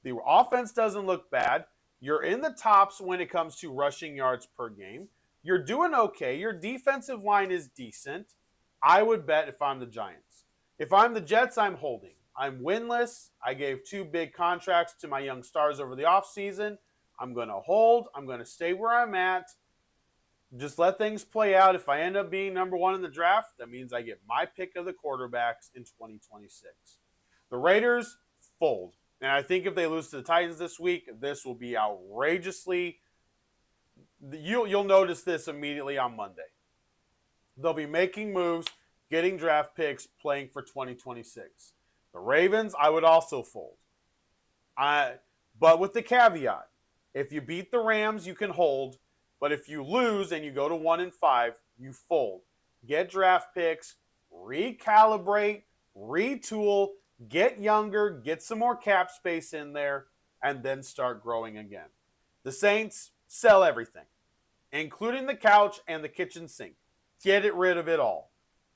[SPEAKER 2] The offense doesn't look bad. You're in the tops when it comes to rushing yards per game. You're doing okay. Your defensive line is decent. I would bet if I'm the Giants. If I'm the Jets, I'm holding. I'm winless. I gave 2 big contracts to my young stars over the offseason. I'm going to hold. I'm going to stay where I'm at. Just let things play out. If I end up being number 1 in the draft, that means I get my pick of the quarterbacks in 2026. The Raiders fold. And I think if they lose to the Titans this week, this will be outrageously. You'll notice this immediately on Monday. They'll be making moves, getting draft picks, playing for 2026. The Ravens, I would also fold. But with the caveat, if you beat the Rams, you can hold. But if you lose and you go to 1-5, you fold. Get draft picks, recalibrate, retool, get younger, get some more cap space in there, and then start growing again. The Saints, sell everything, including the couch and the kitchen sink. Get rid of it all.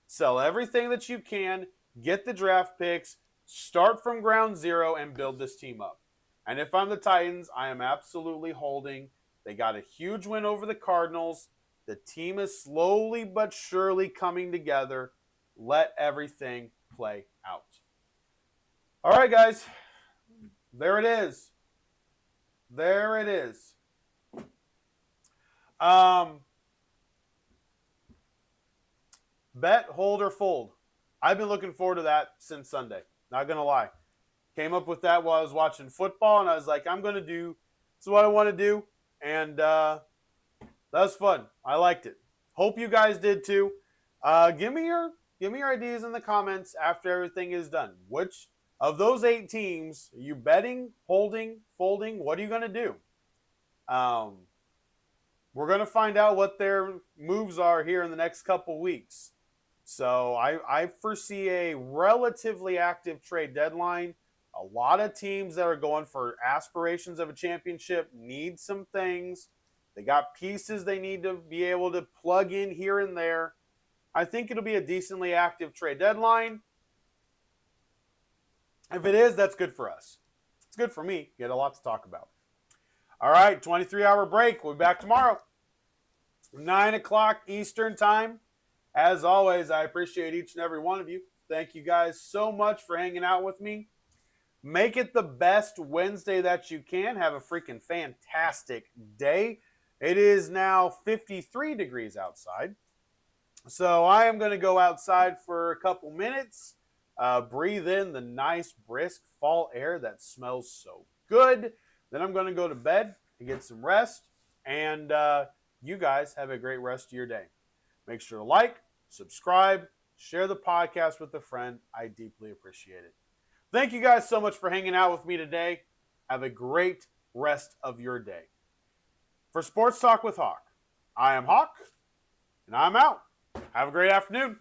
[SPEAKER 2] Sell everything that you can, get the draft picks, start from ground zero, and build this team up. And if I'm the Titans, I am absolutely holding. They got a huge win over the Cardinals. The team is slowly but surely coming together. Let everything play out. All right, guys. There it is. There it is. Bet, hold, or fold. I've been looking forward to that since Sunday. Not going to lie. Came up with that while I was watching football, and I was like, I'm going to do – this is what I want to do. And that was fun. I liked it. Hope you guys did too. Give me your ideas in the comments after everything is done. Which of those 8 teams are you betting, holding, folding? What are you going to do? We're going to find out what their moves are here in the next couple weeks. So I foresee a relatively active trade deadline. A lot of teams that are going for aspirations of a championship need some things. They got pieces they need to be able to plug in here and there. I think it'll be a decently active trade deadline. If it is, that's good for us. It's good for me. Get a lot to talk about. All right, 23-hour break. We'll be back tomorrow. 9 o'clock Eastern time. As always, I appreciate each and every one of you. Thank you guys so much for hanging out with me. Make it the best Wednesday that you can. Have a freaking fantastic day. It is now 53 degrees outside. So I am going to go outside for a couple minutes, breathe in the nice, brisk fall air that smells so good. Then I'm going to go to bed and get some rest. And you guys have a great rest of your day. Make sure to like, subscribe, share the podcast with a friend. I deeply appreciate it. Thank you guys so much for hanging out with me today. Have a great rest of your day. For Sports Talk with Hawk, I am Hawk, and I'm out. Have a great afternoon.